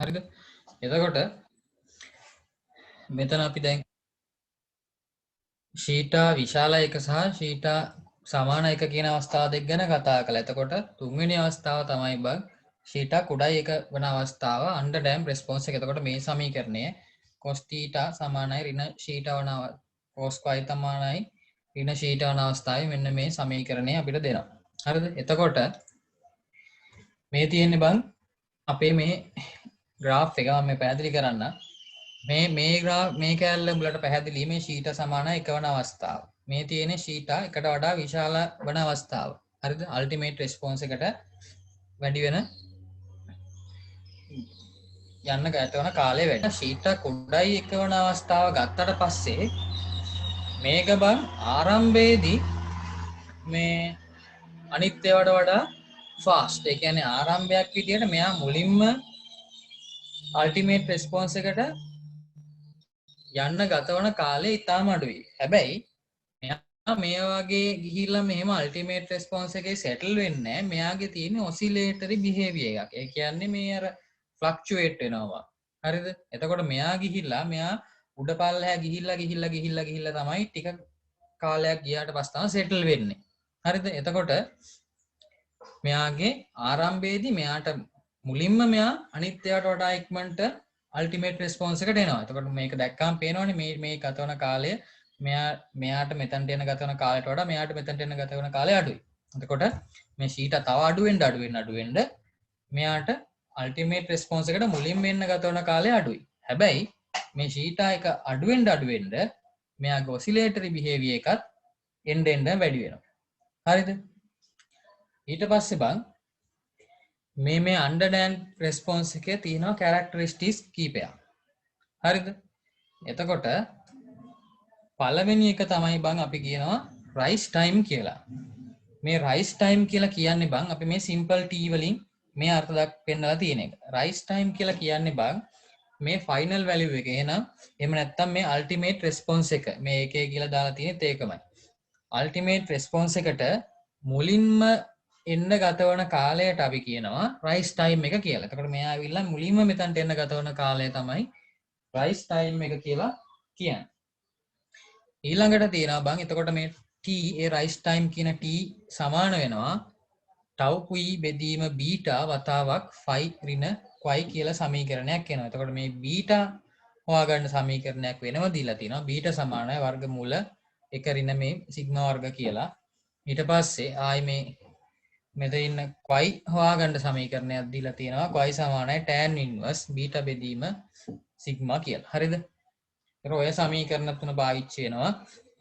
හරිද? එතකොට මෙතන අපි දැන් ශීටා විශාල එක සහ ශීටා සමාන එක කියන අවස්ථාව දෙක ගැන කතා කළා. එතකොට තුන්වෙනි අවස්ථාව තමයි බං ශීටා කුඩායි එක වන අවස්ථාව අන්ඩර් ඩෑම් රෙස්පොන්ස් එක. එතකොට මේ සමීකරණය cos θ සමානයි ඍණ ශීටා වන cos y සමානයි ඍණ ශීටා වන අවස්ථාවේ මෙන්න මේ සමීකරණය අපිට දෙනවා. හරිද? එතකොට මේ තියෙන්නේ බං අපේ මේ ග්‍රාෆ් එක මම පැහැදිලි කරන්න. මේ කෑල්ල උඹලට පැහැදිලි මේ ශීටා සමාන එක වන අවස්ථාව. මේ තියෙන ශීටා එකට වඩා විශාල වන අවස්ථාව. හරිද? අල්ටිමේට් රෙස්පොන්ස් එකට වැඩි වෙන යන්න ගත වන කාලය වැඩි. ශීටා කුඩායි එක වන අවස්ථාව ගත්තට පස්සේ මේක බං ආරම්භයේදී මේ අනිත් ඒවාට වඩා ෆාස්ට්. ඒ කියන්නේ ආරම්භයක් විදියට මෙයා මුලින්ම අල්ටිමේට් රෙස්පොන්ස් එකට යන්න ගතවන කාලය ඉතාම අඩුයි. හැබැයි මෙයා මේ වගේ ගිහිල්ලා මෙහෙම අල්ටිමේට් රෙස්පොන්ස් එකේ සෙටල් වෙන්නේ නැහැ. මෙයාගේ තියෙන ඔසිලේටරි බිහේවියර් එකක්. ඒ කියන්නේ මේ අර ෆ්ලක්චුවේට් වෙනවා. හරිද? එතකොට මෙයා ගිහිල්ලා මෙයා උඩ පල්ලෙහා ගිහිල්ලා තමයි ටික කාලයක් ගියාට පස්සේ තමයි සෙටල් වෙන්නේ. හරිද? එතකොට මෙයාගේ ආරම්භයේදී මෙයාට මුලින්ම මෙයා අනිත් ඒවාට වඩා ඉක්මනට අල්ටිමේට් රෙස්පොන්ස් එකට එනවා. එතකොට මේක දැක්කම පේනවනේ මේ ගත වන කාලය මෙයාට මෙතනට එන ගත වන කාලයට වඩා මෙයාට මෙතනට එන ගත වන කාලය අඩුයි. එතකොට මේ ෂීටා තව අඩු වෙන්න මෙයාට අල්ටිමේට් රෙස්පොන්ස් එකට මුලින්ම එන්න ගත වන කාලය අඩුයි. හැබැයි මේ ෂීටා එක අඩු වෙන්න මෙයාගේ ඔසිලේටරි බිහේවියර් එකත් එන්න වැඩි වෙනවා. හරිද? ඊට පස්සේ බං මේ අන්ඩර් ඩෑම් රෙස්පොන්ස් එකේ තියෙනවා කැරක්ටරිස්ටික්ස් කීපයක්. හරිද? එතකොට පළවෙනි එක තමයි බං අපි කියනවා රයිස් ටයිම් කියලා. මේ රයිස් ටයිම් කියලා කියන්නේ බං අපි මේ සිම්පල් t වලින් මේ අර්ථ දක්වන්නලා තියෙන එක. රයිස් ටයිම් කියලා කියන්නේ බං මේ ෆයිනල් වැලියු එක. එහෙම නැත්නම් මේ අල්ටිමේට් රෙස්පොන්ස් එක. මේ එකේ කියලා දාලා තියෙනෙත් ඒකමයි. අල්ටිමේට් රෙස්පොන්ස් එකට මුලින්ම එන්න ගතවන කාලයට අපි කියනවා රයිස් ටයිම් එක කියලා. එතකොට මෙයා ඇවිල්ලා මුලින්ම මෙතනට එන්න ගතවන කාලය තමයි රයිස් ටයිම් එක කියලා කියන්නේ. ඊළඟට තියෙනවා බං එතකොට මේ t ඒ රයිස් ටයිම් කියන t සමාන වෙනවා tau q බෙදීම බීටා වතාවක් phi ඍණ y කියලා සමීකරණයක් එනවා. එතකොට මේ බීටා හොයාගන්න සමීකරණයක් වෙනම දීලා තිනවා. බීටා සමානයි වර්ගමූල 1 ඍණ මේ සිග්මා වර්ග කියලා. ඊට පස්සේ ආයි මේ මෙතන ඉන්න y හොයාගන්න සමීකරණයක් දීලා තියෙනවා. y සමානයි tan ඉන්වර්ස් බීටා බෙදීම සිග්මා කියලා. හරිද? ඒක ඔය සමීකරණ තුන පාවිච්චි වෙනවා.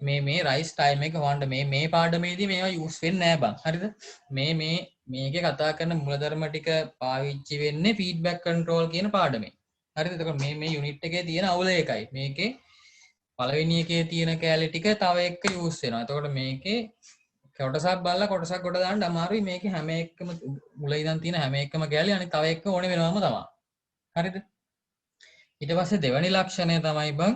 මේ රයිස් ටයිම් එක හොයන්න මේ පාඩමේදී මේවා යූස් වෙන්නේ නැහැ බං. හරිද? මේකේ කතා කරන මූලධර්ම ටික පාවිච්චි වෙන්නේ ෆීඩ්බැක් කන්ට්‍රෝල් කියන පාඩමේ. හරිද? එතකොට මේ යුනිට් එකේ තියෙන අවුල ඒකයි. මේකේ පළවෙනි එකේ තියෙන කැලේ ටික තව එක යූස් වෙනවා. එතකොට මේකේ කොටසක් බලලා කොටසක් කොට දාන්න අමාරුයි. මේකේ හැම එකම මුල ඉඳන් තියෙන හැම එකම කැලේ අනිත් තව එක ඕනේ වෙනවම තමයි. හරිද? ඊට පස්සේ දෙවෙනි ලක්ෂණය තමයි බං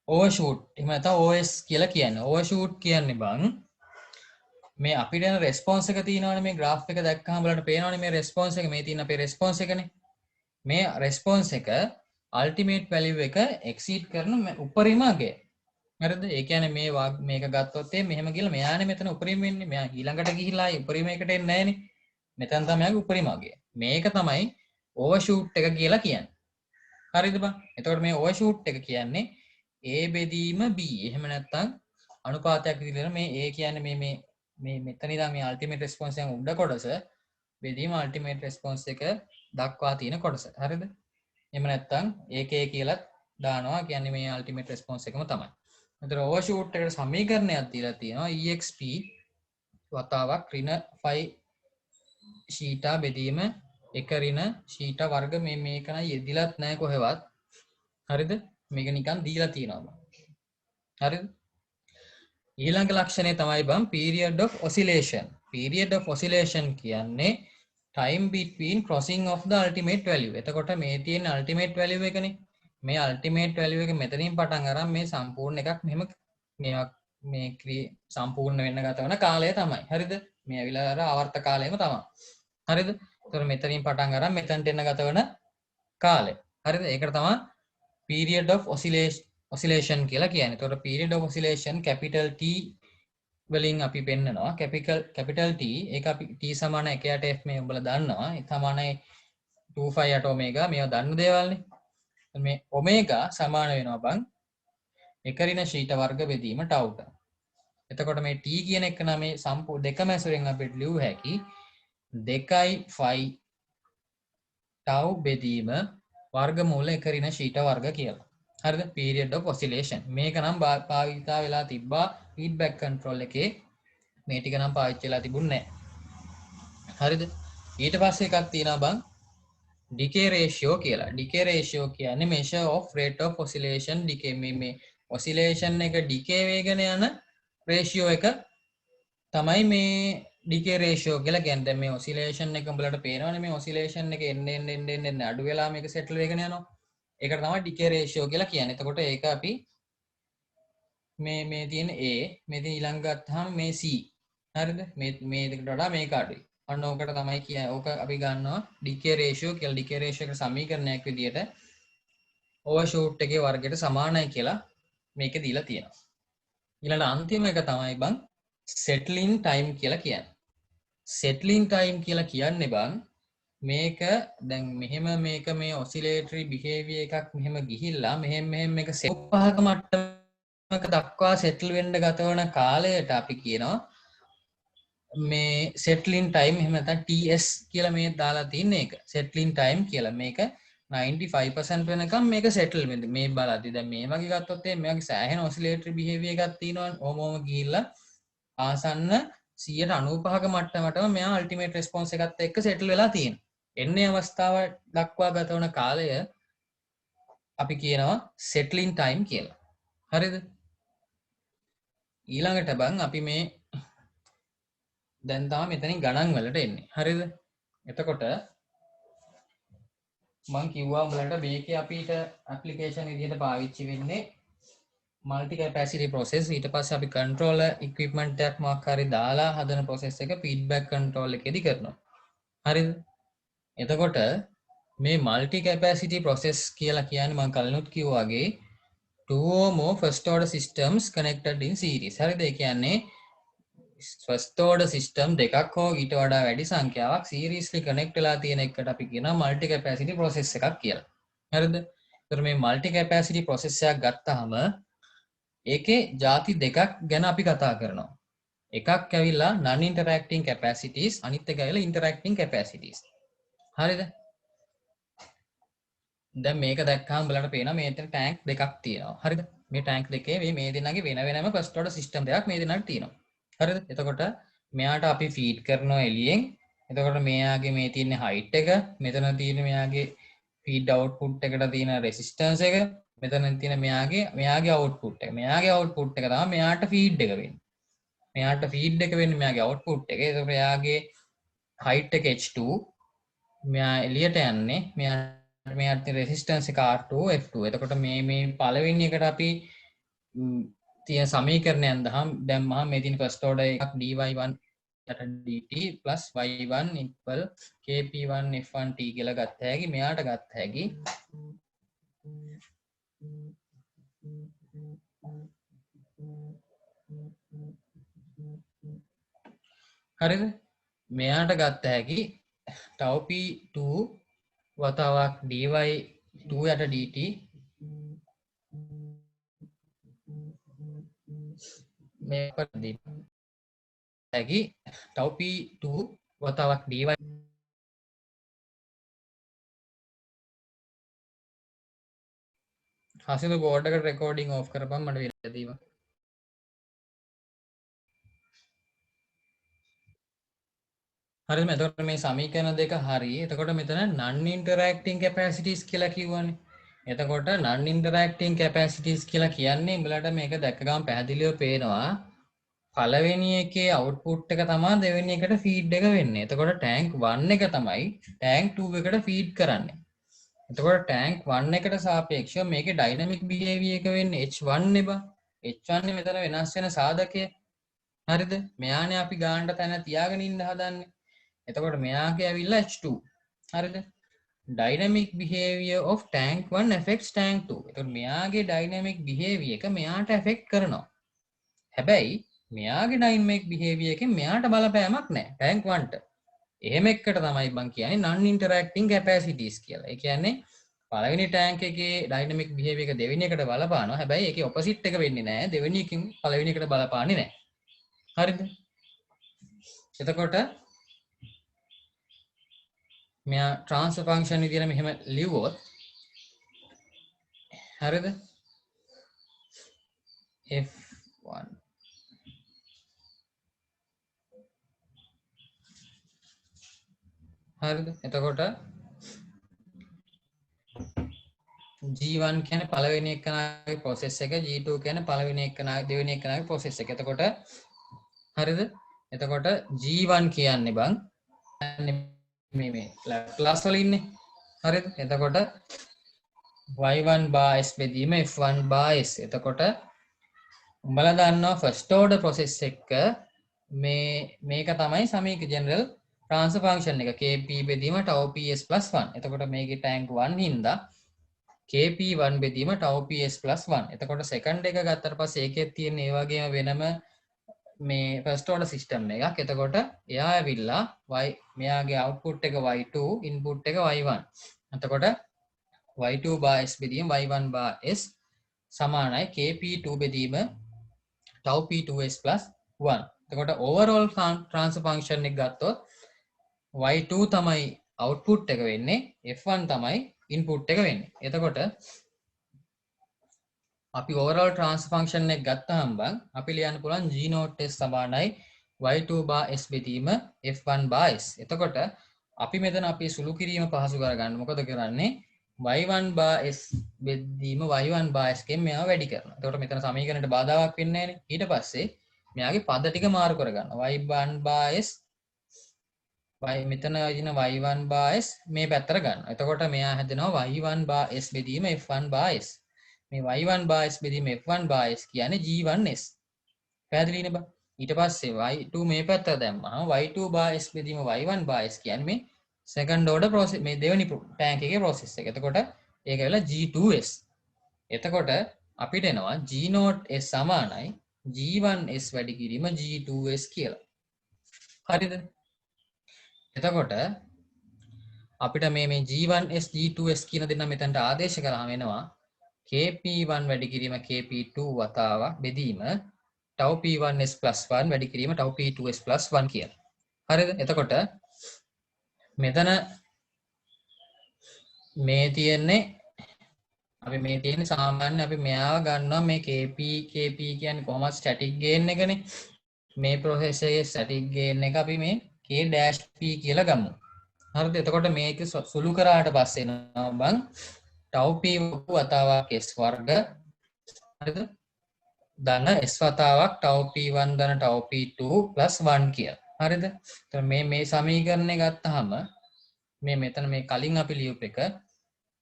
ඕවර්ෂූට්. එහෙම නැත්නම් OS කියලා කියන්නේ. ඕවර්ෂූට් කියන්නේ බං මේ අපිට එන රෙස්පොන්ස් එක තියෙනවනේ මේ graph එක දැක්කම බලන්න පේනවනේ මේ රෙස්පොන්ස් එක මේ තියෙන අපේ රෙස්පොන්ස් එකනේ. මේ රෙස්පොන්ස් එක අල්ටිමේට් වැලියු එක එක්සීඩ් කරන උපරිම අගය. හරිද? ඒ කියන්නේ මේක ගත්තොත් මෙහෙම ගිහලා මෙයානේ මෙතන උපරිම වෙන්නේ. මෙයා ඊළඟට ගිහිලා උපරිම එකට එන්නේ නැහනේ. මෙතන තමයි උපරිම අගය. මේක තමයි ඕවර්ෂූට් එක කියලා කියන්නේ. හරිද බං? එතකොට මේ ඕවර්ෂූට් එක කියන්නේ A බෙදීම B. එහෙම නැත්නම් අනුපාතයක් විදිහට මේ A කියන්නේ මේ මෙතන ඉඳන් මේ අල්ටිමේට් රෙස්පොන්ස් එකෙන් උඩ කොටස බෙදීම අල්ටිමේට් රෙස්පොන්ස් එක දක්වා තියෙන කොටස. හරිද? එහෙම නැත්නම් ඒකේ කියලා දානවා කියන්නේ මේ අල්ටිමේට් රෙස්පොන්ස් එකම තමයි. එතකොට ඕවර්ෂූට් එකට සමීකරණයක් දීලා තියෙනවා exp වතාවක් ඍණ phi ෂීටා බෙදීම 1 ඍණ ෂීටා වර්ග මේක නම් යෙදිලත් නැහැ කොහෙවත්. හරිද? මේක නිකන් දීලා තියෙනවා. හරිද? ඊළඟ ලක්ෂණය තමයි බම් period of oscillation. Period of oscillation කියන්නේ time between crossing of the ultimate value. එතකොට මේ තියෙන ultimate value එකනේ. මේ ultimate value එක මෙතනින් පටන් අරන් මේ සම්පූර්ණ එකක් මෙහෙම මේ සම්පූර්ණ වෙන්න ගත වෙන කාලය තමයි. හරිද? මේ ඇවිල්ලා අර ආවර්ත කාලයම තමයි. හරිද? එතකොට මෙතනින් පටන් අරන් මෙතනට එන්න ගත වෙන කාලය. හරිද? ඒකට තමයි period of oscillation කියලා කියන්නේ. එතකොට period of oscillation capital T වලින් අපි පෙන්නනවා. capital T ඒක අපි T සමාන 1 F මේ උඹලා දන්නවා. ඒ සමානයි 2 omega මේවා දන්න දේවල්නේ. මේ omega සමාන වෙනවා බං එකරින ශීට වර්ග බෙදීම ටවුට. එතකොට මේ T කියන එක නම් මේ සම්පූර්ණ දෙකම ඇසුරෙන් අපිට ලියු හැකි 2යි ටව් බෙදීම වර්ගමූල එකරින ශීට වර්ග කියලා. හරිද? period of oscillation. මේක නම් භාවිතා වෙලා තිබ්බා feedback control එකේ. මේ ටික නම් පාවිච්චි වෙලා තිබුණේ නැහැ. හරිද? ඊට පස්සේ එකක් තියෙනවා බං decay ratio කියලා. decay ratio කියන්නේ measure of rate of oscillation decay මේ oscillation එක decay වේගන යන ratio එක තමයි මේ decay ratio කියලා කියන්නේ. දැන් මේ oscillation එක උඹලට පේනවනේ මේ oscillation එක එන්න අඩු වෙලා මේක settle වෙගෙන යනවා. ඒකට තමයි decay ratio කියලා කියන්නේ. එතකොට ඒක අපි මේ තියෙන A මේ තියෙන ඊළඟ ගත්තාම මේ C හරිද? මේ දෙකට වඩා මේක අඩුයි. අන්න ඕකට තමයි කියන්නේ. ඕක අපි ගන්නවා decay ratio කියලා. decay ratio එක සමීකරණයක් විදියට overshoot එකේ වර්ගයට සමානයි කියලා මේකේ දීලා තියෙනවා. ඊළඟ අන්තිම එක තමයි බං settling time කියලා කියන්නේ. settling time කියලා කියන්නේ බං මේක දැන් මෙහෙම මේක මේ oscillatory behavior එකක් මෙහෙම ගිහිල්ලා මෙහෙම මේක පහක මට්ටමක දක්වා settle වෙන්න ගත වන කාලයට අපි කියනවා මේ settling time එහෙම නැත්නම් TS කියලා මේ දාලා තින්න එක settling time කියලා. මේක 95% වෙනකම් මේක settle වෙන්නේ. මේ බලද්දි දැන් මේ වගේ ගත්තොත් මේ වගේ සෑහෙන oscillatory behavior එකක් තියෙනවනේ. ඕමෝම ගිහිල්ලා ආසන්න 95ක මට්ටමටම මෙයා ultimate response එකත් එක්ක settle වෙලා තියෙනවා. එන්නේ අවස්ථාව දක්වා ගත වන කාලය අපි කියනවා settling time කියලා. හරිද? ඊළඟට බං අපි මේ දැන් තමයි මෙතනින් ගණන් වලට එන්නේ. හරිද? එතකොට මම කිව්වා උඹලට මේකේ අපිට ඇප්ලිකේෂන් විදිහට පාවිච්චි වෙන්නේ multi capacity process. ඊට පස්සේ අපි controller equipment එකක් මොකක් හරි දාලා හදන process එක feedback control එකේදී කරනවා. හරිද? එතකොට මේ multi capacity process කියලා කියන්නේ මම කලිනුත් කිව්වා වගේ two or more first order systems connected in series. හරිද? ඒ කියන්නේ first order system දෙකක් හෝ ඊට වඩා වැඩි සංඛ්‍යාවක් seriously connect වෙලා තියෙන එකට අපි කියනවා multi capacity process එකක් කියලා. හරිද? ඒතර මේ multi capacity process එකක් ගත්තාම ඒකේ ಜಾති දෙකක් ගැන අපි කතා කරනවා. එකක් ඇවිල්ලා non interacting capacities අනිත් එක ඇවිල්ලා interacting capacities. හරිද? දැන් මේක දැක්කම බලන්න පේනවා මේතන ටැංක් දෙකක් තියෙනවා. හරිද? මේ ටැංක් දෙකේ මේ දෙන්නගේ වෙන වෙනම first order system දෙකක් මේ දෙන්නට තියෙනවා. හරිද? එතකොට මෙයාට අපි feed කරනවා එළියෙන්. එතකොට මෙයාගේ මේ තියෙන height එක, මෙතන තියෙන මෙයාගේ feed output එකට තියෙන resistance එක, මෙතන තියෙන මෙයාගේ output එක. මෙයාගේ output එක තමයි මෙයාට feed එක වෙන්නේ. මෙයාට feed එක වෙන්නේ මෙයාගේ output එක. එතකොට එයාගේ height එක h2 මෙයා එළියට යන්නේ මෙයාට resistance එක R2 F2. එතකොට මේ පළවෙනි එකට අපි තියෙන සමීකරණයන් දැම්මහම මේ තියෙන first order එකක් dy1 dt plus y1 equal kp1 f1t කියලා ගත්ත හැකි. මෙයාට ගත්ත හැකි හරිද? මෙයාට ගත්ත හැකි tau p2 වතාවක් dy2 යට dt මේ පරිදි හැකි tau p2 වතාවක් dy හසින බෝඩ් එකට රෙකෝඩින් ඔෆ් කරපන් මට වෙලා දීවා. හරිද? එතකොට මේ සමීකරණ දෙක හරි. එතකොට මෙතන non interacting capacities කියලා කිව්වනේ. එතකොට non interacting capacities කියලා කියන්නේ උඹලට මේක දැක්ක ගමන් පැහැදිලිව පේනවා. පළවෙනි එකේ output එක තමයි දෙවෙනි එකට feed එක වෙන්නේ. එතකොට tank 1 එක තමයි tank 2 එකට feed කරන්නේ. එතකොට tank 1 එකට සාපේක්ෂව මේකේ dynamic behavior එක වෙන්නේ H1 නේ බා. H1 නේ මෙතන වෙනස් වෙන සාධකය. හරිද? මෙයානේ අපි ගානට තැන තියාගෙන ඉන්න හදන්නේ. එතකොට මෙයාගේ ඇවිල්ලා H2. හරිද? dynamic behavior of tank 1 affects tank 2. එතකොට මෙයාගේ dynamic behavior එක මෙයාට affect කරනවා. හැබැයි මෙයාගේ dynamic behavior එකෙන් මෙයාට බලපෑමක් නැහැ tank 1ට. එහෙම එකට තමයි මම කියන්නේ non interacting capacities කියලා. ඒ කියන්නේ පළවෙනි ටැංක් එකේ dynamic behavior එක දෙවෙනි එකට බලපානවා. හැබැයි ඒකේ opposite එක වෙන්නේ නැහැ. දෙවෙනි එකකින් පළවෙනි එකට බලපාන්නේ නැහැ. හරිද? එතකොට මෙයා transfer function විදියට මෙහෙම ලිව්වොත් හරිද? f1 හරිද? එතකොට G1 කියන්නේ පළවෙනි එකනාගේ process එක, G2 කියන්නේ පළවෙනි එකනාගේ දෙවෙනි එකනාගේ process එක. එතකොට හරිද? එතකොට G1 කියන්නේ බං මේ Laplace වල ඉන්නේ. හරිද? එතකොට y1 bar s බෙදීම f1 bar s. එතකොට උඹලා දන්නවා first order process එක මේක තමයි සමීකරණ general transfer function එක kp බෙදීම tau ps plus 1. එතකොට මේකේ tank 1 හින්දා kp1 බෙදීම tau ps plus 1. එතකොට second එක ගත්තට පස්සේ ඒකෙත් තියෙන ඒ වගේම වෙනම මේ first order system එකක්. එතකොට එයා ඇවිල්ලා මෙයාගේ output එක y2 input එක y1. එතකොට y2 bar s බෙදීම y1 bar s සමානයි kp2 බෙදීම tau p2s plus 1. එතකොට overall transfer function එක ගත්තොත් y2 තමයි output එක වෙන්නේ, f1 තමයි input එක වෙන්නේ. එතකොට අපි overall transfer function එක ගත්තාම බං අපි ලියන්න පුළුවන් g naught s සමානයි y2 bar s බෙදීම f1 bar s. එතකොට අපි මෙතන අපි සුළු කිරීම පහසු කරගන්න මොකද කරන්නේ y1 bar s බෙදීම y1 bar s ගෙන් මෙයාව වැඩි කරනවා. එතකොට මෙතන සමීකරණයට බාධාවක් වෙන්නේ නැහැනේ. ඊට පස්සේ මෙයාගේ පද ටික මාරු කරගන්නවා. y1 bar s මෙතන ඉන්න y1 bar s මේ පැත්තට ගන්නවා. එතකොට මෙයා හැදෙනවා y1 bar s බෙදීම f1 bar s. මේ y1 bar s බෙදීම f1 bar s කියන්නේ g1s. පැහැදිලිනේ බං? ඊට පස්සේ y2 මේ පැත්තට දැම්මම y2 bar s බෙදීම y1 bar s කියන්නේ මේ second order process මේ දෙවෙනි ටැංක් එකේ process එක. එතකොට ඒක වෙලා g2s. එතකොට අපිට එනවා g naught s සමානයි g1s වැඩි කිරීම g2s කියලා. හරිද? එතකොට අපිට මේ g1s g2s කියන දෙන්න මෙතනට ආදේශ කරාම එනවා kp1 වැඩි කිරීම kp2 වතාවක් බෙදීම tau p1s plus 1 වැඩි කිරීම tau p2s plus 1 කියලා. හරිද? එතකොට මෙතන මේ තියෙන්නේ සාමාන්‍ය අපි මෙයාව ගන්නවා මේ kp කියන්නේ කොහොමද static gain එකනේ. මේ process එකේ static gain එක අපි මේ k dash p කියලා ගමු. හරිද? එතකොට මේක සුළු කරාට පස්සේ එනවා බං tau p වතාවක් s වර්ග හරිද? ධන s වතාවක් tau p1 ධන tau p2 plus 1 කියලා. හරිද? එතකොට මේ සමීකරණය ගත්තාම මෙතන මේ කලින් අපි ලියුප් එක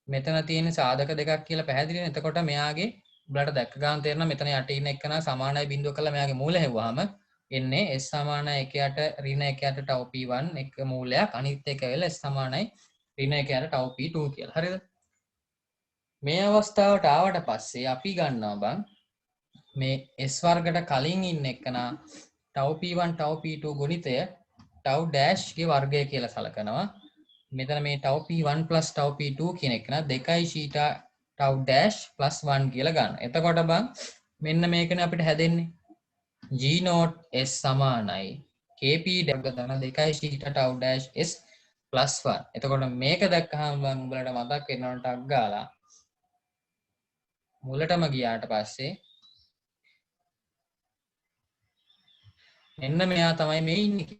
මෙතන තියෙන සාධක දෙකක් කියලා පැහැදිලිනේ. එතකොට මෙයාගේ උඹලට දැක්ක ගන්න තේරෙනවා මෙතන යට ඉන්න එකන සමානයි බිඳුව කළා මෙයාගේ මූල හැවුවාම එන්නේ s සමානයි 1යට ඍණ 1යට tau p1 එක මූලයක් අනිත් එක වෙලා s සමානයි ඍණ 1යට tau p2 කියලා. හරිද? මේ අවස්ථාවට ආවට පස්සේ අපි ගන්නවා බං මේ s වර්ගයට කලින් ඉන්න එකන tau p1 tau p2 ගුණිතය tau dash ගේ වර්ගය කියලා සලකනවා. මෙතන මේ tau p1 plus tau p2 කියන එක න 2 theta tau dash plus 1 කියලා ගන්න. එතකොට බං මෙන්න මේකනේ අපිට හැදෙන්නේ g naught s සමානයි kp ධන 2 theta tau dash s plus 1. එතකොට මේක දැක්කහම බං උඹලට මතක් වෙනවා ටක් ගාලා මුලටම ගියාට පස්සේ මෙන්න මෙයා තමයි මේ ඉන්නේ.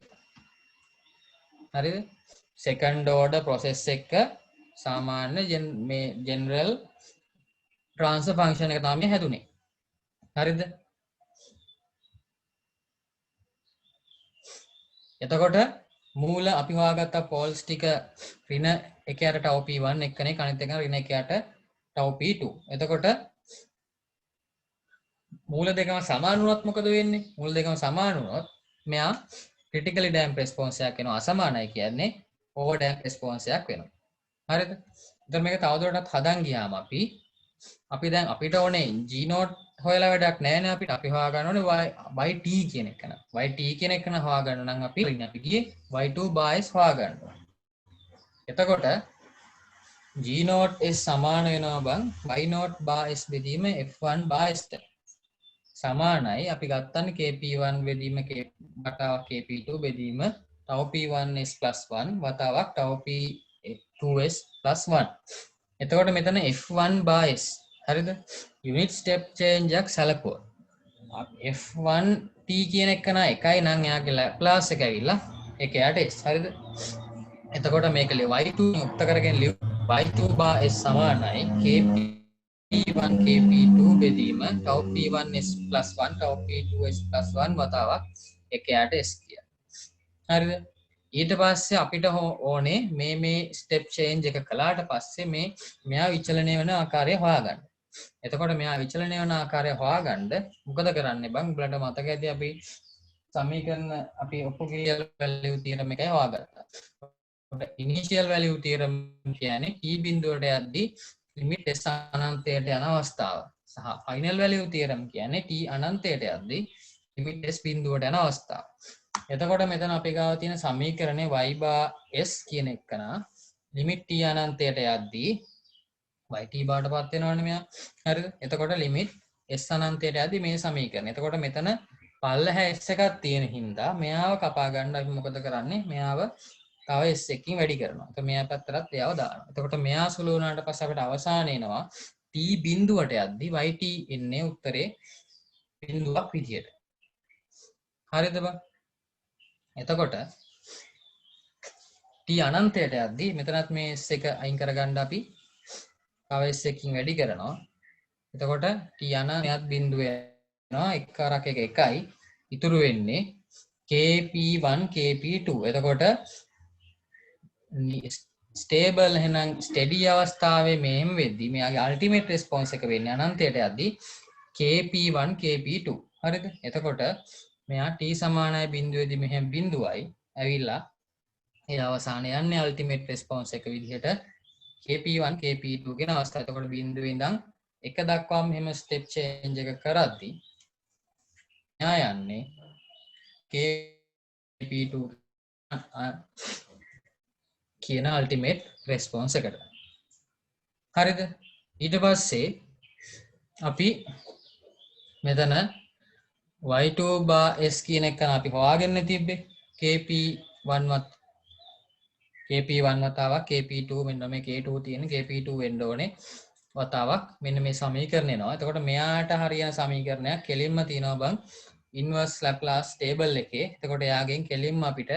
හරිද? second order process එක සාමාන්‍ය මේ general transfer function එක තමයි හැදුනේ. හරිද? එතකොට මූල අපි හොයාගත්ත poles ටික ඍණ 1යට tau p1 එක්කනේ අනිත් එක ඍණ 1යට tau p2. එතකොට මූල දෙකම සමාන වුණොත් මොකද වෙන්නේ? මූල දෙකම සමාන වුණොත් මෙයා critically damped response එකක් වෙනවා. අසමානයි කියන්නේ over damped response එකක් වෙනවා. හරිද? එතකොට මේක තවදුරටත් හදන් ගියාම අපි දැන් අපිට ඕනේ g නෝට් හොයලා වැඩක් නැහැ නේ අපිට. අපි හොයාගන්න ඕනේ yt කියන එක න. yt කියන එක න හොයාගන්න නම් අපි ගියේ y2 බාස් හොයාගන්න ඕනේ. එතකොට g නෝට් s සමාන වෙනවා බං y නෝට් බාස් බෙදීම f1 බාස්ට. සමානයි අපි ගත්තන්නේ kp1 බෙදීම වතාවක් kp2 බෙදීම tau p1s + 1 වතාවක් tau p2s + 1. එතකොට මෙතන f1 බාස් හරිද? යුනිට් ස්ටෙප් චේන්ජ් එකක් සැලකුවා. f1 t කියන එක නා එකයි නම් එයාගේ ලැප්ලාස් එක ඇවිල්ලා ඒක යට s හරිද? එතකොට මේක y2 යුක්ත කරගෙන y2 බාස් සමානයි kp1 kp2 බෙදීම tau p1s + 1 tau p2s + 1 වතාවක් එක යට s කියලා. හරිද? ඊට පස්සේ අපිට ඕනේ මේ ස්ටෙප් චේන්ජ් එක කළාට පස්සේ මෙයා විචලනය වෙන ආකාරය හොයාගන්න. එතකොට මෙයා විචලනය වෙන ආකාරය හොයාගන්න මොකද කරන්නේ බං? උඹලට මතක ඇති අපි සමීකරණ අපි ඔප්පුගිරියල් වැලියු තියරම් එකයි හොයාගත්තා. ඉනිෂියල් වැලියු තියරම් කියන්නේ t බිඳුවට යද්දී ලිමිට් s අනන්තයට යන අවස්ථාව. සහ ෆයිනල් වැලියු තියරම් කියන්නේ t අනන්තයට යද්දී ලිමිට් s බිඳුවට යන අවස්ථාව. එතකොට මෙතන අපි ගාව තියෙන සමීකරණය y බා s කියන එකන ලිමිට් t අනන්තයට යද්දී yt බාටපත් වෙනවනේ මෙයා. හරිද? එතකොට ලිමිට් s අනන්තයට යද්දී මේ සමීකරණය. එතකොට මෙතන පල්ලහැ s එකක් තියෙන හින්දා මෙයාව කපා ගන්න අපි මොකද කරන්නේ? මෙයාව තව s එකකින් වැඩි කරනවා. එතකොට මෙයා පැත්තටත් එයාව දානවා. එතකොට මෙයා සුළු වුණාට පස්සේ අපිට අවසාන එනවා t බිඳුවට යද්දී yt එන්නේ උත්තරේ බිඳුවක් විදියට. හරිද බං? එතකොට t අනන්තයට යද්දී මෙතනත් මේ s එක අයින් කරගන්න අපි තව s එකකින් වැඩි කරනවා. එතකොට t අනන්තයත් බිඳුව වෙනවා එක්කාරක් එක එකයි. ඉතුරු වෙන්නේ kp1 kp2. එතකොට ස්ටේබල් එහෙනම් ස්ටෙඩි අවස්ථාවේ මෙහෙම වෙද්දී මෙයාගේ අල්ටිමේට් රෙස්පොන්ස් එක වෙන්නේ අනන්තයට යද්දී kp1 kp2. හරිද? එතකොට මෙයා t සමානයි බිඳුවේදී මෙහෙම බිඳුවයි ඇවිල්ලා ඒ අවසානයේ යන්නේ අල්ටිමේට් රෙස්පොන්ස් එක විදිහට kp1 kp2 කියන අවස්ථාව. එතකොට බිඳුවේ ඉඳන් 1 දක්වාම මෙහෙම ස්ටෙප් චේන්ජ් එක කරද්දී මෙයා යන්නේ kp2 කියන අල්ටිමේට් රෙස්පොන්ස් එකට. හරිද? ඊට පස්සේ අපි මෙතන y2 බා s කියන එක අපි හොයාගෙන තිබ්බේ kp1 වතාවක් kp2 මෙන්න මේ k2 තියෙන kp2 වෙන්න ඕනේ වතාවක් මෙන්න මේ සමීකරණය එනවා. එතකොට මෙයාට හරියන සමීකරණයක් කෙලින්ම තියෙනවා බං ඉන්වර්ස් ලැප්ලාස් ටේබල් එකේ. එතකොට එයාගෙන් කෙලින්ම අපිට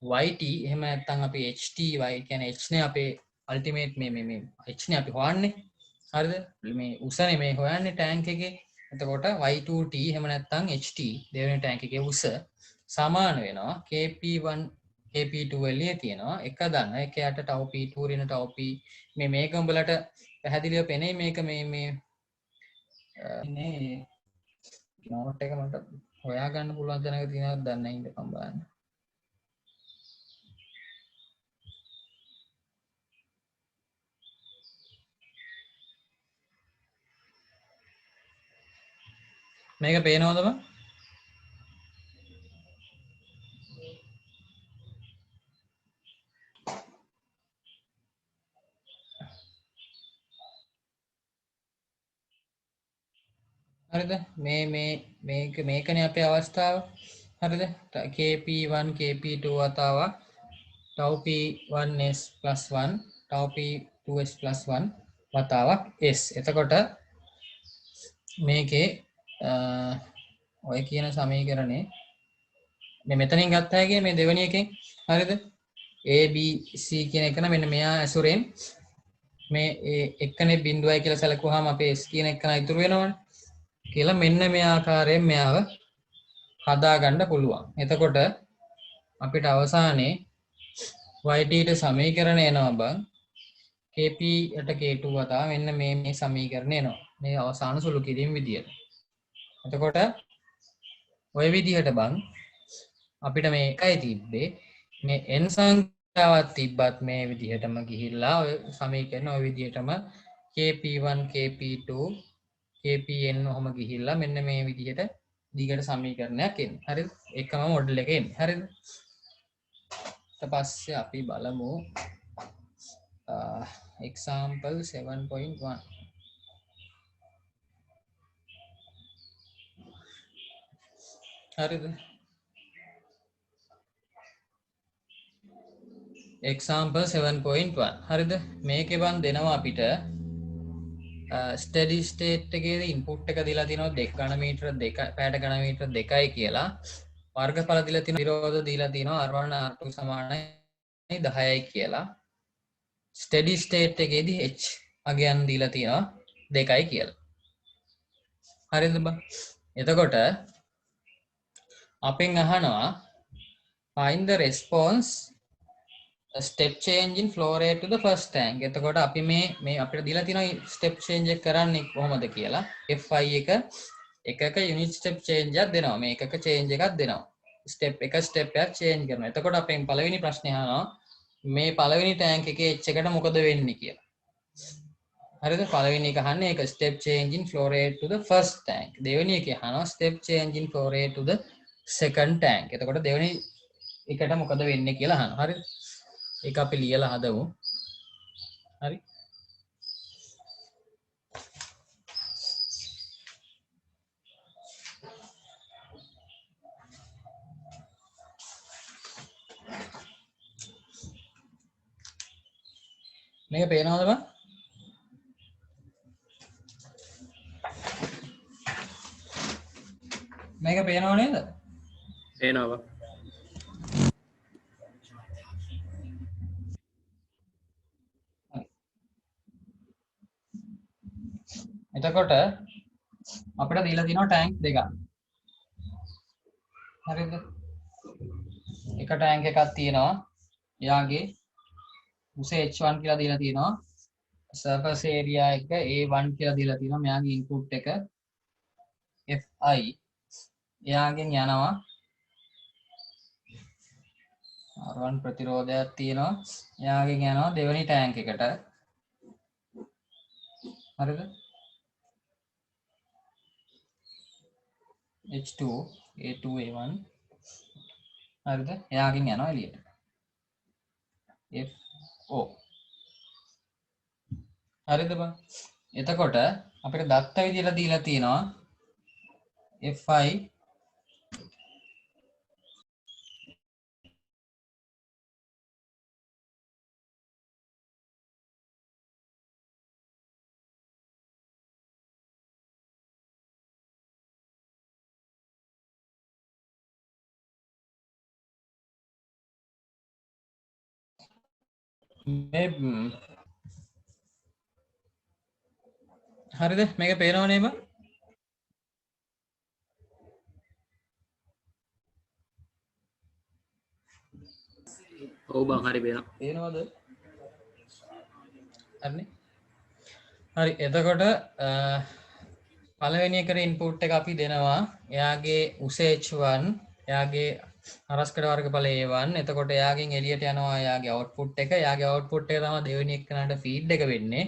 yt එහෙම නැත්නම් අපි ht y කියන්නේ h නේ අපේ අල්ටිමේට් මේ h නේ අපි හොයන්නේ. හරිද? මේ උසනේ මේ හොයන්නේ ටැංක් එකේ. එතකොට y2t එහෙම නැත්නම් ht දෙවෙනි ටැංක් එකේ උස සමාන වෙනවා kp1 kp2 එළියේ තියෙනවා එක දන්න එක යට tau p2 රින tau p මේක උඹලට පැහැදිලිව පෙනේ මේක මේ නෝට් එක මට හොයා ගන්න පුළුවන් තැනක තියෙනවද දන්නේ නැහැ ඉඳපන් බලන්න. මේක පේනවද බං? හරිද? මේකනේ අපේ අවස්ථාව. හරිද? kp1 kp2 වතාවක් tau p1s + 1 tau p2s + 1 වතාවක් s. එතකොට මේකේ ඔය කියන සමීකරණේ මේ මෙතනින් ගත්ත හැකි මේ දෙවෙනි එකෙන් හරිද? a b c කියන එක නම් මෙන්න මෙයා ඇසුරෙන් මේ එක්කනේ බිඳුවයි කියලා සැලකුවාම අපේ s කියන එක ඉතුරු වෙනවනේ කියලා මෙන්න මේ ආකාරයෙන් මෙයාව හදා ගන්න පුළුවන්. එතකොට අපිට අවසානයේ yt ට සමීකරණය එනවා බං kp යට k2 වතාව මෙන්න මේ සමීකරණය එනවා. මේ අවසාන සුළු කිරීම විදියට. එතකොට ඔය විදිහට බං අපිට මේ එකයි තිබ්බේ මේ n සංඛ්‍යා වත් තිබ්බත් මේ විදිහටම ගිහිල්ලා ඔය සමීකරණ ඔය විදිහටම kp1 kp2 kpn ඔහම ගිහිල්ලා මෙන්න මේ විදිහට දිගට සමීකරණයක් එන්නේ. හරිද? එකම මොඩල් එක එන්නේ. හරිද? ඊට පස්සේ අපි බලමු example 7.1. හරිද? example 7.1. හරිද? මේකේ වන් දෙනවා අපිට ස්ටඩි ස්ටේට් එකේ ඉන්පුට් එක දීලා තිනවා 2 ඝන මීටර 2 පැයට ඝන මීටර 2යි කියලා. වර්ගඵල දීලා තිනවා විරෝධ දීලා තිනවා R1 R2 සමානයි 10යි කියලා. ස්ටඩි ස්ටේට් එකේදී h අගයන් දීලා තිනවා 2යි කියලා. හරිද බං? එතකොට අපෙන් අහනවා find the response a step change in flow rate to the first tank. එතකොට අපි මේ අපිට දීලා තියෙනවා step change එක කරන්නේ කොහොමද කියලා. fi එකක unit step change එකක් දෙනවා. මේ එකක change එකක් දෙනවා. step එක එකක් change කරනවා. එතකොට අපෙන් පළවෙනි ප්‍රශ්නේ අහනවා මේ පළවෙනි tank එකේ h එකට මොකද වෙන්නේ කියලා. හරිද? පළවෙනි එක අහන්නේ ඒක step change in flow rate to the first tank. දෙවෙනි එකේ අහනවා step change in flow rate to the second tank. එතකොට දෙවෙනි එකට මොකද වෙන්නේ කියලා අහනවා. හරිද? ඒක අපි ලියලා හදමු. හරි. මේක පේනවද බං? මේක පේනව නේද? පේනවා. එතකොට අපිට දීලා තියෙනවා ටැංක් දෙකක්. හරිද? එක ටැංක් එකක් තියෙනවා. එයාගේ උස h1 කියලා දීලා තියෙනවා. surface area එක a1 කියලා දීලා තියෙනවා. මෙයාගේ ඉන්පුට් එක fi. එයාගෙන් යනවා R1 ප්‍රතිරෝධයක් තියෙනවා. එයාගෙන් යනවා දෙවෙනි ටැංක් එකට. හරිද? H2 A2 A1 හරිද? එයාගෙන් යනවා එළියට. FO හරිද බං? එතකොට අපිට දත්ත විදියට දීලා තියෙනවා Fi හරිද? මේක පේනව නේද? ඔව් බං හරි පේනවා. පේනවද? හරිනේ. හරි එතකොට පළවෙනි එකට ඉන්පුට් එක අපි දෙනවා. එයාගේ උස h1 එයාගේ හරස්කඩ වර්ගඵල a1. එතකොට එයාගෙන් එළියට යනවා එයාගේ අවුට්පුට් එක. එයාගේ අවුට්පුට් එක තමයි දෙවෙනි එක්කනට ෆීඩ් එක වෙන්නේ.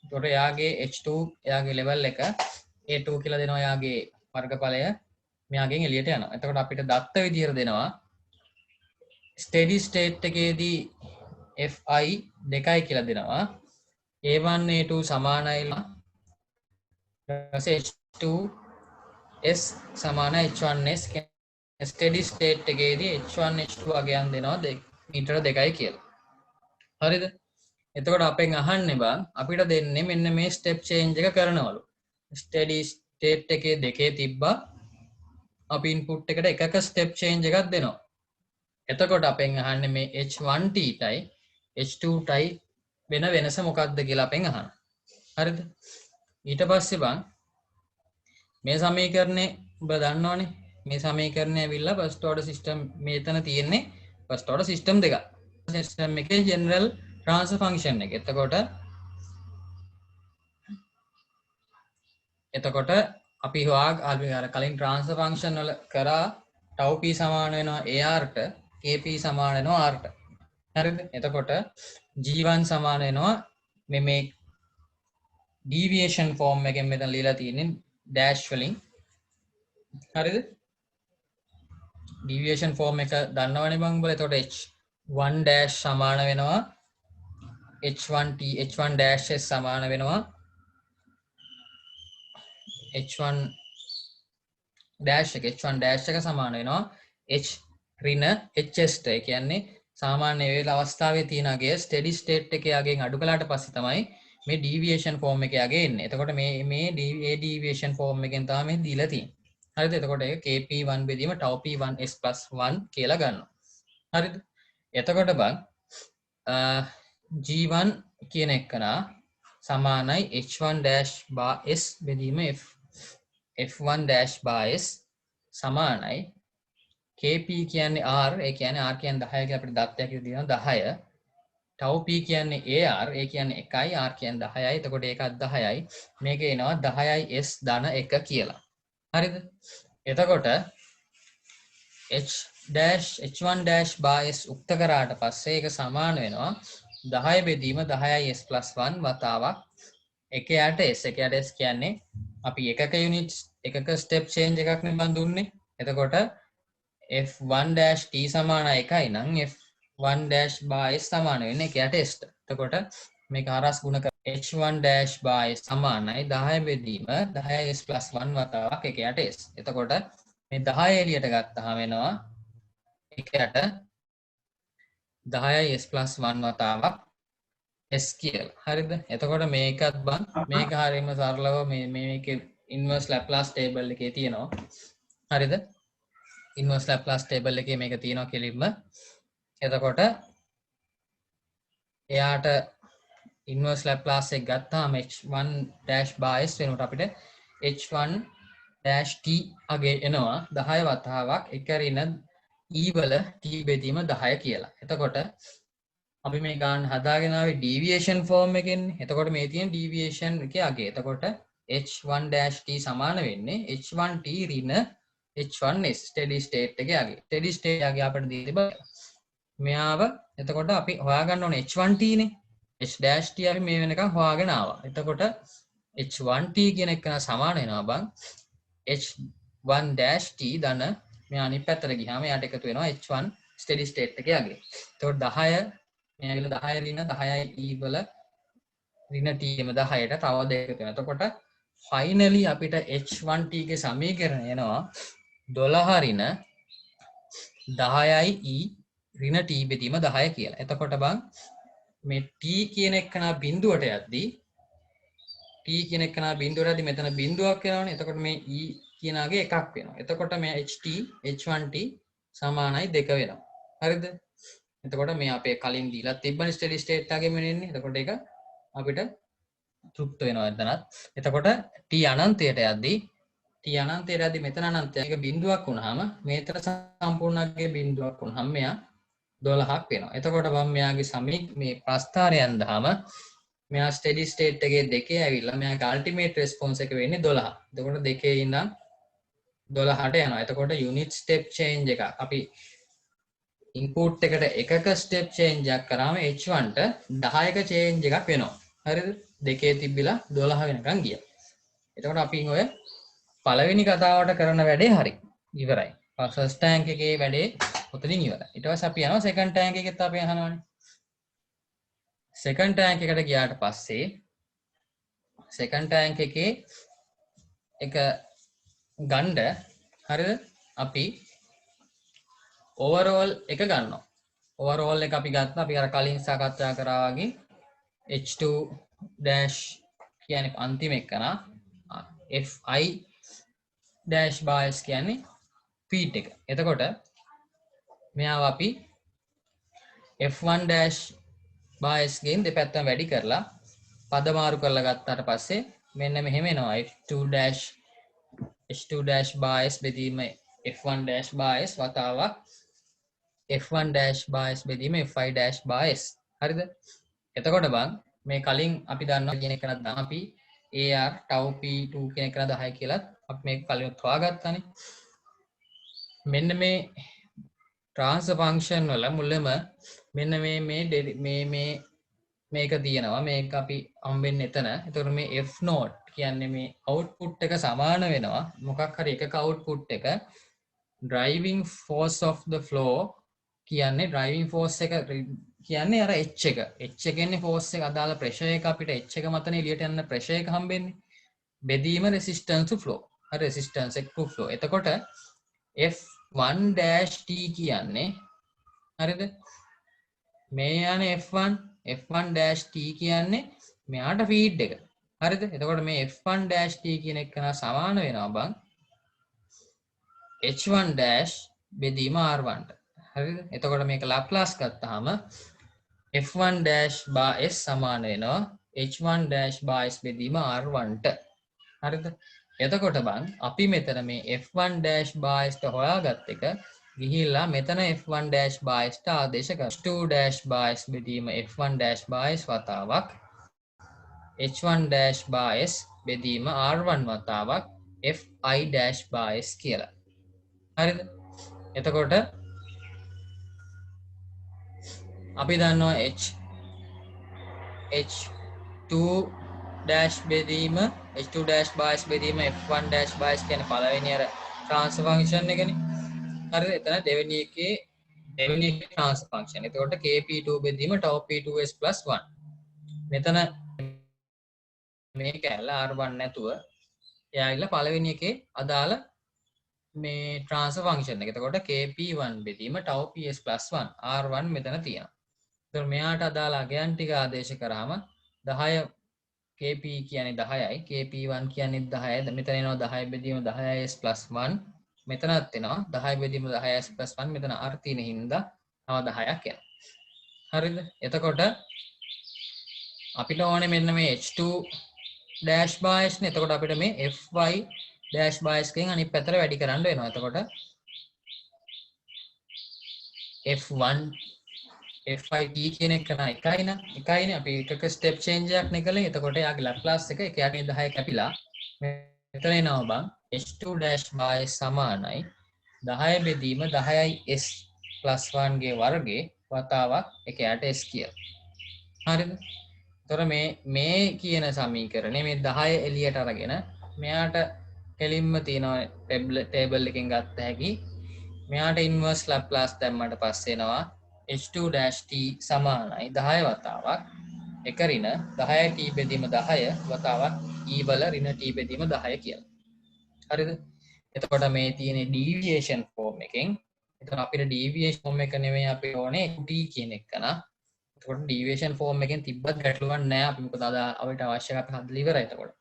එතකොට එයාගේ h2 එයාගේ ලෙවල් එක a2 කියලා දෙනවා එයාගේ වර්ගඵලය. මෙයාගෙන් එළියට යනවා. එතකොට අපිට දත්ත විදියට දෙනවා ස්ටෙඩි ස්ටේට් එකේදී fi 2යි කියලා දෙනවා. a1 a2 සමානයි h2 s සමාන h1s ස්ටෙඩි ස්ටේට් එකේදී h1 h2 වගයන් දෙනවා මීටර 2යි කියලා. හරිද? එතකොට අපෙන් අහන්නේ බං අපිට දෙන්නේ මෙන්න මේ ස්ටෙප් චේන්ජ් එක කරනවලු. ස්ටෙඩි ස්ටේට් එකේ දෙකේ තිබ්බා අපි ඉන්පුට් එකට එකක ස්ටෙප් චේන්ජ් එකක් දෙනවා. එතකොට අපෙන් අහන්නේ මේ h1t ටයි h2ටයි වෙන වෙනස මොකක්ද කියලා අපෙන් අහනවා. හරිද? ඊට පස්සේ බං මේ සමීකරණේ ඔබ දන්නවනේ මේ සමීකරණය ඇවිල්ලා ෆස්ට් ඕඩර් සිස්ටම් මෙතන තියෙන්නේ ෆස්ට් ඕඩර් සිස්ටම් දෙකක්. සිස්ටම් එකේ ජෙනරල් ට්‍රාන්ස්ෆර් ෆන්ක්ෂන් එක. එතකොට අපි අර කලින් ට්‍රාන්ස්ෆර් ෆන්ක්ෂන් වල කරා tau p සමාන වෙනවා ar ට kp සමාන වෙනවා r ට. හරිද? එතකොට g1 සමාන වෙනවා මේ deviation form එකෙන් මෙතන ලියලා තියෙන්නේ dash වලින්. හරිද? deviation form එක දන්නවනේ මම උඹලා. එතකොට h1 dash සමාන වෙනවා h1t, h1 dash s සමාන වෙනවා h1 dash එක, h1 dash එක සමාන වෙනවා h ඍණ hs ට. ඒ කියන්නේ සාමාන්‍ය වේල අවස්ථාවේ තියනගේ steady state එකේ යගෙන් අඩු කළාට පස්සේ තමයි මේ deviation form එක යගේ එන්නේ. එතකොට මේ deviation form එකෙන් තමයි මේ දීලා තියෙන්නේ. හරිද? එතකොට ඒක kp1 බෙදීම tau p1s + 1 කියලා ගන්නවා. හරිද? එතකොට බං g1 කියන එකනා සමානයි h1 dash bar s බෙදීම f1 dash bar s සමානයි kp කියන්නේ r, ඒ කියන්නේ r කියන්නේ 10 කියලා අපිට දත්තයක් විදිහට දෙනවා 10. tau p කියන්නේ ar, ඒ කියන්නේ 1යි, r කියන්නේ 10යි. එතකොට ඒකත් 10යි. මේක එනවා 10යි s ධන 1 කියලා. හරිද? එතකොට h1 dash bar s උක්ත කරාට පස්සේ ඒක සමාන වෙනවා 10 බෙදීම 10යි s + 1 වතාවක් 1යට s. 1යට s කියන්නේ අපි එකක යුනිට් එකක ස්ටෙප් චේන්ජ් එකක් නේ මන් දුන්නේ. එතකොට f1 dash t සමාන 1යි නම් f1 dash bar s සමාන වෙන්නේ 1යට s ට. එතකොට මේක හරස් ගුණ කර h1 dash bar s සමානයි 10 බෙදීම 10යි s + 1 වතාවක් 1යට s. එතකොට මේ 10 එළියට ගත්තාම වෙනවා 1යට 10යි s + 1 වතාවක් s කියලා. හරිද? එතකොට මේකත් බං මේක හරියම සරලව මේකේ ඉන්වර්ස් ලැප්ලාස් ටේබල් එකේ තියෙනවා. හරිද? ඉන්වර්ස් ලැප්ලාස් ටේබල් එකේ මේක තියෙනවා කෙලින්ම. එතකොට එයාට ඉන්වර්ස් ලැප්ලාස් එක ගත්තාම h1 dash bar s වෙනකොට අපිට h1 dash t අගේ එනවා 10 වතාවක් 1 ඍණ e වල t බෙදීම 10 කියලා. එතකොට අපි මේ ගන්න හදාගෙන ආවේ deviation form එකෙන්. එතකොට මේ තියෙන deviation එකේ අගේ. එතකොට h1 dash t සමාන වෙන්නේ h1t ඍණ h1s steady state එකේ අගේ. steady state අගේ අපිට දී තිබ්බ මෙයාව. එතකොට අපි හොයාගන්න ඕනේ h1t නේ. h dash t අපි මේ වෙනකන් හොයාගෙන ආවා. එතකොට h1t කියන එක සමාන වෙනවා බං h1 dash t ධන මෙයා අනිත් පැත්තට ගියාම එයාට එකතු වෙනවා h1 steady state එකේ අගේ. එතකොට 10 මේ ඇවිල්ලා 10 ඍණ 10යි e වල ඍණ t එම 10ට තව දෙක එකතු වෙනවා. එතකොට ෆයිනලි අපිට h1t ගේ සමීකරණය එනවා 12 ඍණ 10යි e ඍණ t බෙදීම 10 කියලා. එතකොට බං මේ t කියන එකනා බිඳුවට යද්දී t කියන එකනා බිඳුවට යද්දී මෙතන බිඳුවක් වෙනවනේ. එතකොට මේ e කියනාගේ එකක් වෙනවා. එතකොට මේ ht h1t සමානයි 2 වෙනවා. හරිද? එතකොට මේ අපේ කලින් දීලා තිබ්බනේ ස්ටෙඩි ස්ටේට් එකෙම එන්නේ. එතකොට ඒක අපිට තෘප්ත වෙනවා එතනත්. එතකොට t අනන්තයට යද්දී මෙතන අනන්තයක බිඳුවක් වුණාම මේතර සම්පූර්ණගේ බිඳුවක් වුණාම මෙයා 12ක් වෙනවා. එතකොට මම මෙයාගේ මේ ප්‍රස්ථාරයන් දාම මෙයා ස්ටෙඩි ස්ටේට් එකේ දෙකේ ඇවිල්ලා මෙයාගේ අල්ටිමේට් රෙස්පොන්ස් එක වෙන්නේ 12. එතකොට දෙකේ ඉඳන් 12ට යනවා. එතකොට යුනිට් ස්ටෙප් චේන්ජ් එක අපි ඉන්පුට් එකට එකක ස්ටෙප් චේන්ජ් එකක් කරාම h1 ට 10ක චේන්ජ් එකක් වෙනවා. හරිද? දෙකේ තිබිලා 12 වෙනකන් ගියා. එතකොට අපි ඔය පළවෙනි කතාවට කරන වැඩේ හරි ඉවරයි. ෆස්ට් ටැංක් එකේ වැඩේ ඔතනින් ඉවරයි. ඊට පස්සේ අපි යනවා සෙකන්ඩ් ටැංක් එකෙත් අපි අහනවානේ. සෙකන්ඩ් ටැංක් එකට ගියාට පස්සේ සෙකන්ඩ් ටැංක් එකේ එක ගණ්ඩ හරිද? අපි ඕවරෝල් එක ගන්නවා. ඕවරෝල් එක අපි ගත්තා. අපි අර කලින් සාකච්ඡා කරා වගේ h2 dash කියන්නේ අන්තිම එකනා fi dash bar s කියන්නේ feet එක. එතකොට මෙයාව අපි f1 dash bar s ගෙන් දෙපැත්තම වැඩි කරලා පද මාරු කරලා ගත්තාට පස්සේ මෙන්න මෙහෙම එනවා h2 dash bar s බෙදීම f1 dash bar s වතාවක් f1 dash bar s බෙදීම fi dash bar s. හරිද? එතකොට බං මේ කලින් අපි දන්නවා කියන එක නත් අපි ar tau p2 කියන එක 10 කියලා අපි මේක කලින් හොයාගත්තානේ. මෙන්න මේ transfer function වල මුලම මෙන්න මේක තියෙනවා මේක අපි හම්බෙන්නේ එතන. එතකොට මේ f naught කියන්නේ මේ output එක සමාන වෙනවා මොකක් හරි එකක output එක driving force of the flow කියන්නේ driving force එක කියන්නේ අර h එක. h එකන්නේ force එක අදාළ pressure එක අපිට h එක මතනේ එළියට යන pressure එක හම්බෙන්නේ. බෙදීම resistance to flow. හරි resistance to flow. එතකොට f1-t කියන්නේ හරිද? මේ යන f1-t කියන්නේ මෙයාට feed එක. හරිද? එතකොට මේ f1-t කියන එක සමාන වෙනවා බං h1- බෙදීම r1ට. හරිද? එතකොට මේක ලැප්ලාස් ගත්තාම f1-s සමාන වෙනවා h1-s බෙදීම r1ට. හරිද? එතකොට බං අපි මෙතන මේ f1-ට හොයාගත් එක ගිහිල්ලා මෙතන f1-ට ආදේශ කරනවා. h2-s බෙදීම f1-s වතාවක් h1-s බෙදීම r1 වතාවක් fi-s කියලා. හරිද? එතකොට අපි දන්නවා h2 බෙදීම h2-s බෙදීම f1-s කියන පළවෙනි අර transfer function එකනේ. හරිද? එතන දෙවෙනි එකේ transfer function. එතකොට kp2 බෙදීම tau p2s + 1. මෙතන මේ කැල්ල r1 නැතුව එයාගිලා පළවෙනි එකේ අදාළ මේ transfer function එක. එතකොට kp1 බෙදීම tau ps + 1 r1 මෙතන තියෙනවා. එතකොට මෙයාට අදාළ අගයන් ටික ආදේශ කරාම 10 kp කියන්නේ 10යි kp1 කියන්නේ 10යි. මෙතන එනවා 10 බෙදීම 10s + 1 මෙතනත් එනවා 10 බෙදීම 10s + 1 මෙතන r තියෙන හින්දා තව 10ක් එනවා. හරිද? එතකොට අපිට ඕනේ මෙන්න මේ h2-s නේ. එතකොට අපිට මේ fy-s එකෙන් අනිත් පැත්තට වැඩි කරන්න වෙනවා. එතකොට f1 fit කියන එක නා එකයිනේ අපි එකක ස්ටෙප් චේන්ජ් එකක් නේ කළේ. එතකොට යාගේ ලැප්ලාස් එක 1/10 කැපිලා මෙතන එනවා බං h2-s සමානයි 10 බෙදීම 10s + 1 ගේ වර්ගේ වතාවක් 1/s කියලා. හරිද? එතකොට මේ කියන සමීකරණය මේ 10 එළියට අරගෙන මෙයාට කෙලින්ම තියෙනවා ටේබල් එකෙන් ගත්ත හැකි. මෙයාට ඉන්වර්ස් ලැප්ලාස් දැම්මට පස්සේ එනවා h2-t සමානයි 10 වතාවක් 1 ඍණ 10t බෙදීම 10 වතාවක් e වල ඍණ t බෙදීම 10 කියලා. හරිද? එතකොට මේ තියෙන ඩීවියේෂන් ෆෝම් එකෙන් එතකොට අපිට ඩීවියේෂන් ෆෝම් එක නෙමෙයි අපිට ඕනේ t කියන එක නා. එතකොට ඩීවියේෂන් ෆෝම් එකෙන් තිබ්බත් ගැටලුවක් නැහැ. අපි මොකද අද අපිට අවශ්‍ය අපි හදලා ඉවරයි එතකොට.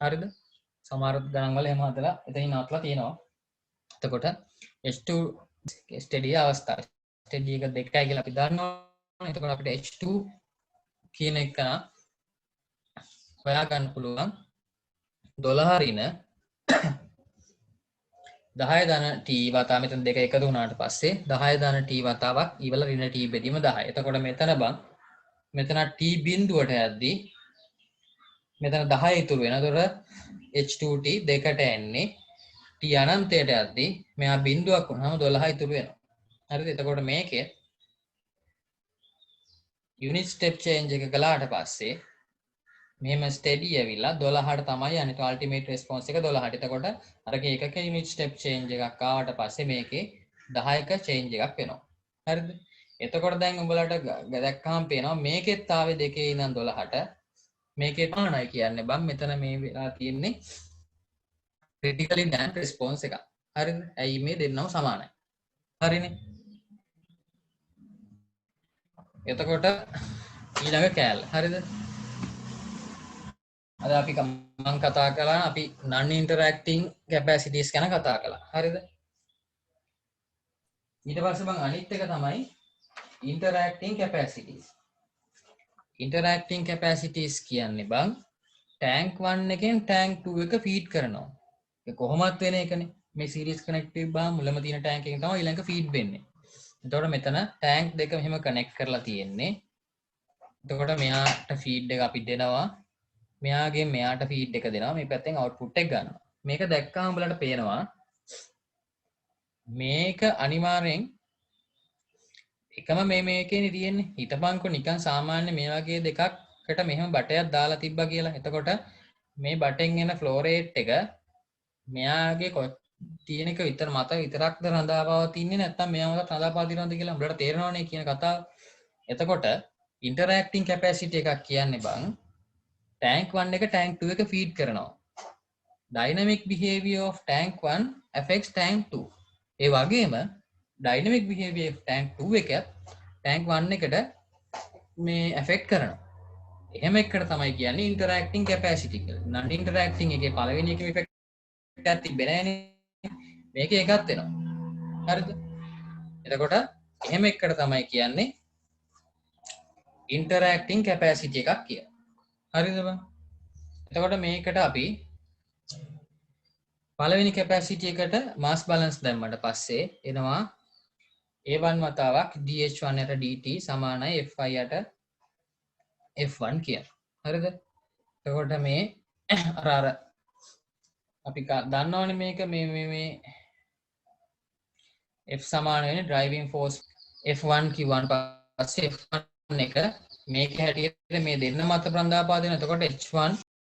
හරිද? සමහර ගණන් වල එහෙම හදලා එතනින් නවත්ලා තියෙනවා. එතකොට h2 ස්ටඩි අවස්ථාව ස්ටඩි එක 2යි කියලා අපි දන්නවා. එතකොට අපිට h2 කියන එක හොයා ගන්න පුළුවන් 12 ඍණ 10 ධන t වතාව මෙතන දෙක එකතු වුණාට පස්සේ 10 ධන t වතාවක් ඊවල ඍණ t බෙදීම 10. එතකොට මෙතන බං මෙතන t බිඳුවට යද්දී මෙතන 10 ඉතුරු වෙනවා. එතකොට h2t දෙකට එන්නේ t අනන්තයට යද්දී මෙහා බිඳුවක් වුණාම 12 ඉතුරු වෙනවා. හරිද? එතකොට මේකේ යුනිට් ස්ටෙප් චේන්ජ් එක කළාට පස්සේ මෙහෙම ස්ටඩි ඇවිල්ලා 12ට තමයි අනිත් අල්ටිමේට් රෙස්පොන්ස් එක 12ට. එතකොට අරක එකක යුනිට් ස්ටෙප් චේන්ජ් එකක් ආවට පස්සේ මේකේ 10ක චේන්ජ් එකක් වෙනවා. හරිද? එතකොට දැන් උඹලට දැක්කම පේනවා මේකෙත් ආවේ 2 ඉඳන් 12ට මේකේ පානයි කියන්නේ බං මෙතන මේ වෙලා තියෙන්නේ ක්‍රිටිකලි ඩෑම් රෙස්පොන්ස් එකක්. හරිද? ඇයි මේ දෙන්නම සමානයි. හරිනේ? එතකොට ඊළඟ කෑල්ල. හරිද? අද අපි මම කතා කළා අපි non interacting capacities ගැන කතා කළා. හරිද? ඊට පස්සේ මම අනිත් එක තමයි interacting capacities. interacting capacities කියන්නේ බං tank 1 එකෙන් tank 2 එක feed කරනවා. ඒක කොහොමත් වෙන එකනේ. මේ series connective බා මුලම තියෙන tank එකෙන් තමයි ඊළඟ feed වෙන්නේ. එතකොට මෙතන tank දෙක මෙහෙම connect කරලා තියෙන්නේ. එතකොට මෙයාට feed එක අපි දෙනවා. මෙයාගේ මෙයාට ෆීඩ් එක දෙනවා. මේ පැත්තෙන් අවුට්පුට් එක ගන්නවා. මේක දැක්කම උඹලට පේනවා මේක අනිවාර්යෙන් එකම මේකේනේ තියෙන්නේ. හිතපන්කො නිකන් සාමාන්‍ය මේ වගේ දෙකකට මෙහෙම බටයක් දාලා තිබ්බා කියලා. එතකොට මේ බටෙන් එන ෆ්ලෝ රේට් එක මෙයාගේ තියෙන එක විතර මත විතරක්ද රඳා පවතින්නේ නැත්නම් මෙයා මත රඳා පවතිනවද කියලා උඹලට තේරෙනවනේ කියන කතාව. එතකොට ඉන්ටරැක්ටිං කැපැසිටි එකක් කියන්නේ බං ටැංක් 1 එක ටැංක් 2 එක ෆීඩ් කරනවා. dynamic behavior of tank 1 affects tank 2. ඒ වගේම dynamic behavior of tank 2 එක tank 1 එකට මේ affect කරනවා. එහෙම එකට තමයි කියන්නේ interacting capacity කියලා. non interacting එකේ පළවෙනි එකේ effect එකක් තිබෙන්නේ නැහනේ. මේකේ එකක් වෙනවා. හරිද? එතකොට එහෙම එකට තමයි කියන්නේ interacting capacity එකක් කියලා. හරිද බං? එතකොට මේකට අපි පළවෙනි කැපැසිටි එකට මාස් බැලන්ස් දැම්මට පස්සේ එනවා A1 වතාවක් dH1 යට dt සමානයි F5 යට F1 කියන. හරිද? එතකොට මේ අර අපි දන්නවනේ මේක මේ F සමාන වෙන්නේ driving force F1 කිව්වන් පස්සේ F1 එක මේක හැටියට මේ දෙන්න මත ප්‍රන්දාපාදින. එතකොට H1